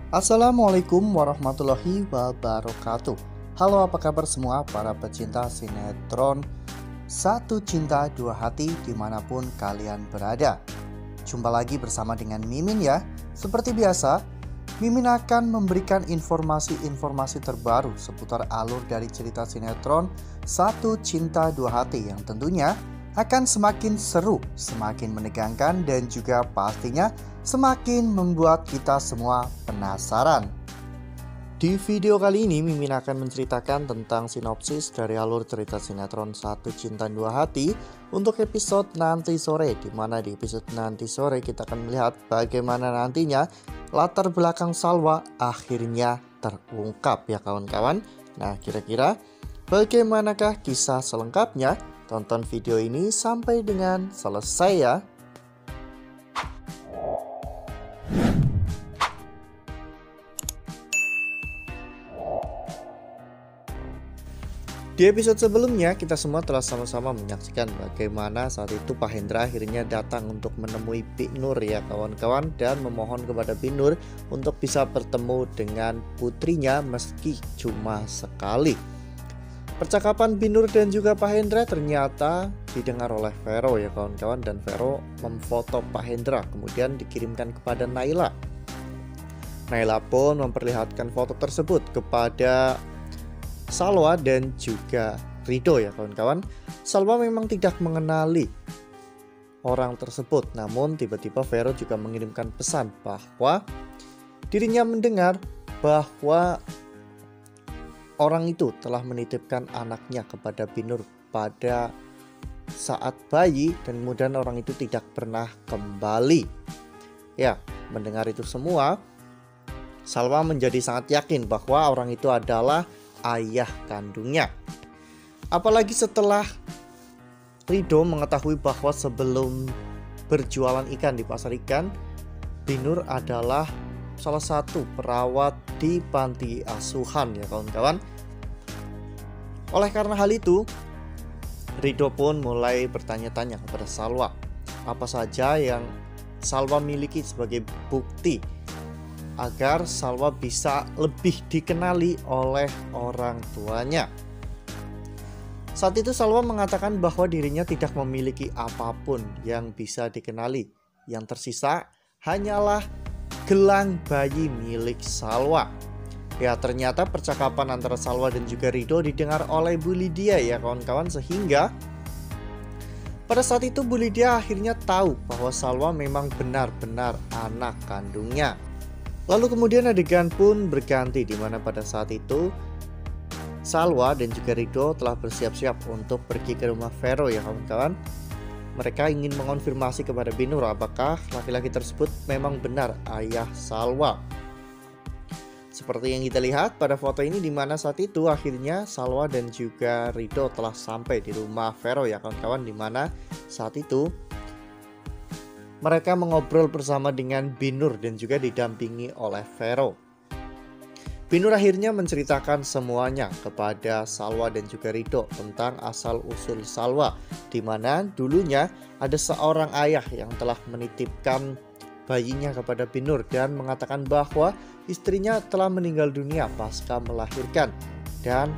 Assalamualaikum warahmatullahi wabarakatuh. Halo, apa kabar semua para pecinta sinetron Satu Cinta Dua Hati dimanapun kalian berada. Jumpa lagi bersama dengan Mimin ya. Seperti biasa, Mimin akan memberikan informasi-informasi terbaru seputar alur dari cerita sinetron Satu Cinta Dua Hati yang tentunya akan semakin seru, semakin menegangkan, dan juga pastinya semakin membuat kita semua penasaran. Di video kali ini Mimin akan menceritakan tentang sinopsis dari alur cerita sinetron Satu Cinta Dua Hati untuk episode nanti sore, dimana di episode nanti sore kita akan melihat bagaimana nantinya latar belakang Salwa akhirnya terungkap ya kawan-kawan. Nah, kira-kira bagaimanakah kisah selengkapnya? Tonton video ini sampai dengan selesai ya. Di episode sebelumnya kita semua telah sama-sama menyaksikan bagaimana saat itu Pak Hendra akhirnya datang untuk menemui Binur ya kawan-kawan, dan memohon kepada Binur untuk bisa bertemu dengan putrinya meski cuma sekali. Percakapan Binur dan juga Pak Hendra ternyata didengar oleh Vero ya kawan-kawan, dan Vero memfoto Pak Hendra kemudian dikirimkan kepada Naila. Naila pun memperlihatkan foto tersebut kepada Salwa dan juga Rido ya kawan-kawan. Salwa memang tidak mengenali orang tersebut, namun tiba-tiba Vero juga mengirimkan pesan bahwa dirinya mendengar bahwa orang itu telah menitipkan anaknya kepada Binur pada saat bayi, dan kemudian orang itu tidak pernah kembali. Ya, mendengar itu semua, Salwa menjadi sangat yakin bahwa orang itu adalah ayah kandungnya. Apalagi setelah Rido mengetahui bahwa sebelum berjualan ikan di pasar ikan, Binur adalah salah satu perawat di panti asuhan ya kawan-kawan. Oleh karena hal itu, Rido pun mulai bertanya-tanya kepada Salwa apa saja yang Salwa miliki sebagai bukti agar Salwa bisa lebih dikenali oleh orang tuanya. Saat itu Salwa mengatakan bahwa dirinya tidak memiliki apapun yang bisa dikenali. Yang tersisa hanyalah gelang bayi milik Salwa. Ya, ternyata percakapan antara Salwa dan juga Rido didengar oleh Bu Lydia ya kawan-kawan, sehingga pada saat itu Bu Lydia akhirnya tahu bahwa Salwa memang benar-benar anak kandungnya. Lalu kemudian adegan pun berganti, di mana pada saat itu Salwa dan juga Rido telah bersiap-siap untuk pergi ke rumah Vero ya kawan-kawan. Mereka ingin mengonfirmasi kepada Binur apakah laki-laki tersebut memang benar ayah Salwa. Seperti yang kita lihat pada foto ini, di mana saat itu akhirnya Salwa dan juga Rido telah sampai di rumah Vero ya kawan-kawan, di mana saat itu mereka mengobrol bersama dengan Binur dan juga didampingi oleh Vero. Binur akhirnya menceritakan semuanya kepada Salwa dan juga Rido tentang asal-usul Salwa, di mana dulunya ada seorang ayah yang telah menitipkan bayinya kepada Binur dan mengatakan bahwa istrinya telah meninggal dunia pasca melahirkan, dan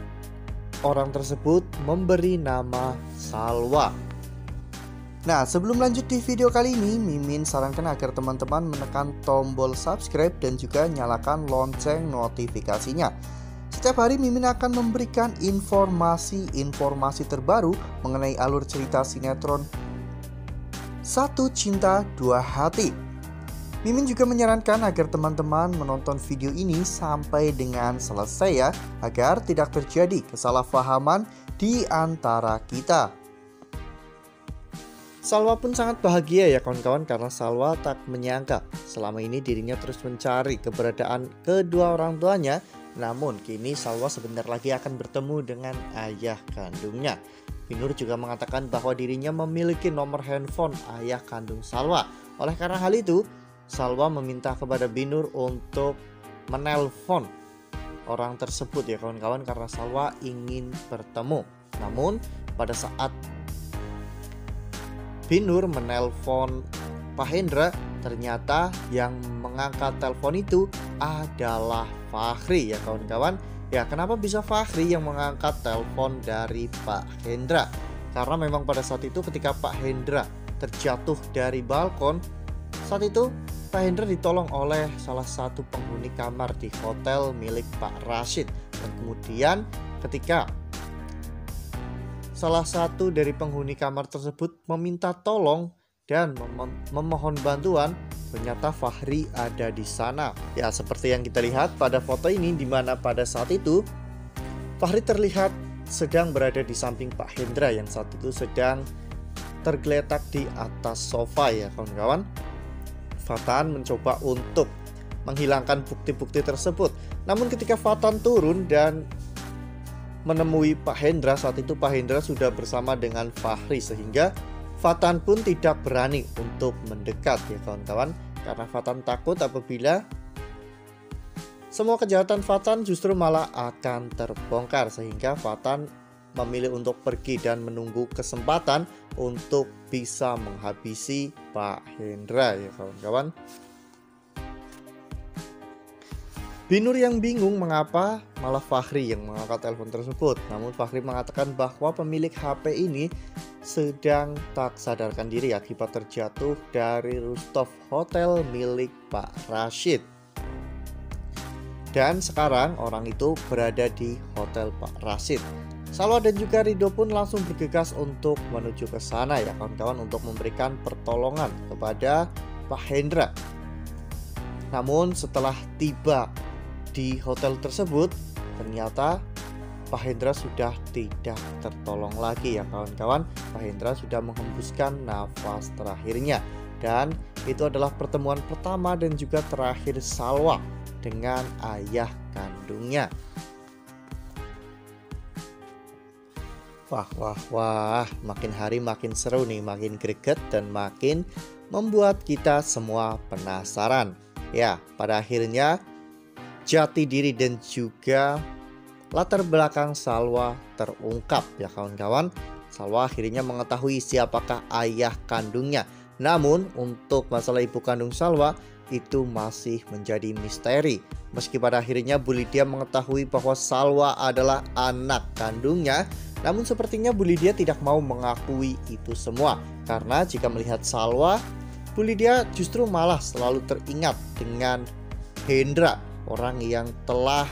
orang tersebut memberi nama Salwa. Nah, sebelum lanjut di video kali ini, Mimin sarankan agar teman-teman menekan tombol subscribe dan juga nyalakan lonceng notifikasinya. Setiap hari Mimin akan memberikan informasi-informasi terbaru mengenai alur cerita sinetron Satu Cinta Dua Hati. Mimin juga menyarankan agar teman-teman menonton video ini sampai dengan selesai ya, agar tidak terjadi kesalahpahaman di antara kita. Salwa pun sangat bahagia ya kawan-kawan, karena Salwa tak menyangka selama ini dirinya terus mencari keberadaan kedua orang tuanya. Namun kini Salwa sebentar lagi akan bertemu dengan ayah kandungnya. Binur juga mengatakan bahwa dirinya memiliki nomor handphone ayah kandung Salwa. Oleh karena hal itu, Salwa meminta kepada Binur untuk menelpon orang tersebut ya kawan-kawan, karena Salwa ingin bertemu. Namun pada saat Binur menelpon Pak Hendra, ternyata yang mengangkat telepon itu adalah Fachri ya kawan-kawan. Ya, kenapa bisa Fachri yang mengangkat telepon dari Pak Hendra? Karena memang pada saat itu ketika Pak Hendra terjatuh dari balkon, saat itu Pak Hendra ditolong oleh salah satu penghuni kamar di hotel milik Pak Rashid. Dan kemudian ketika salah satu dari penghuni kamar tersebut meminta tolong dan memohon bantuan, ternyata Fachri ada di sana. Ya, seperti yang kita lihat pada foto ini, di mana pada saat itu Fachri terlihat sedang berada di samping Pak Hendra yang saat itu sedang tergeletak di atas sofa ya kawan-kawan. Fatan mencoba untuk menghilangkan bukti-bukti tersebut. Namun ketika Fatan turun dan menemui Pak Hendra, saat itu Pak Hendra sudah bersama dengan Fachri, sehingga Fatan pun tidak berani untuk mendekat ya kawan-kawan, karena Fatan takut apabila semua kejahatan Fatan justru malah akan terbongkar, sehingga Fatan memilih untuk pergi dan menunggu kesempatan untuk bisa menghabisi Pak Hendra ya kawan-kawan. Binur yang bingung mengapa malah Fachri yang mengangkat telepon tersebut. Namun Fachri mengatakan bahwa pemilik HP ini sedang tak sadarkan diri akibat terjatuh dari rooftop hotel milik Pak Rashid. Dan sekarang orang itu berada di hotel Pak Rashid. Salwa dan juga Ridho pun langsung bergegas untuk menuju ke sana ya kawan-kawan, untuk memberikan pertolongan kepada Pak Hendra. Namun setelah tiba di hotel tersebut, ternyata Pak Hendra sudah tidak tertolong lagi ya kawan-kawan. Pak Hendra sudah menghembuskan nafas terakhirnya. Dan itu adalah pertemuan pertama dan juga terakhir Salwa dengan ayah kandungnya. Wah, makin hari makin seru nih, makin greget dan makin membuat kita semua penasaran. Ya, pada akhirnya jati diri dan juga latar belakang Salwa terungkap ya kawan-kawan. Salwa akhirnya mengetahui siapakah ayah kandungnya. Namun untuk masalah ibu kandung Salwa itu masih menjadi misteri. Meski pada akhirnya Bu Lydia mengetahui bahwa Salwa adalah anak kandungnya, namun sepertinya Bu Lydia tidak mau mengakui itu semua. Karena jika melihat Salwa, Bu Lydia justru malah selalu teringat dengan Hendra, orang yang telah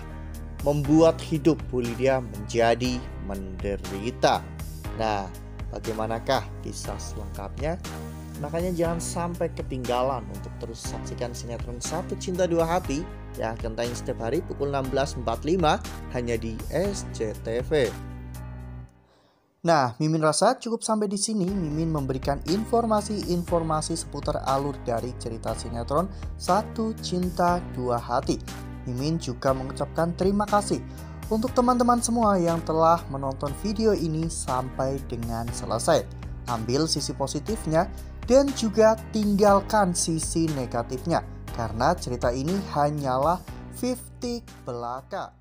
membuat hidup Bu Lydia menjadi menderita. Nah, bagaimanakah kisah selengkapnya? Makanya jangan sampai ketinggalan untuk terus saksikan sinetron Satu Cinta Dua Hati yang akan tayang setiap hari pukul 16.45 hanya di SCTV. Nah, Mimin rasa cukup sampai di sini. Mimin memberikan informasi-informasi seputar alur dari cerita sinetron Satu Cinta Dua Hati. Mimin juga mengucapkan terima kasih untuk teman-teman semua yang telah menonton video ini sampai dengan selesai. Ambil sisi positifnya dan juga tinggalkan sisi negatifnya, karena cerita ini hanyalah 50 belaka.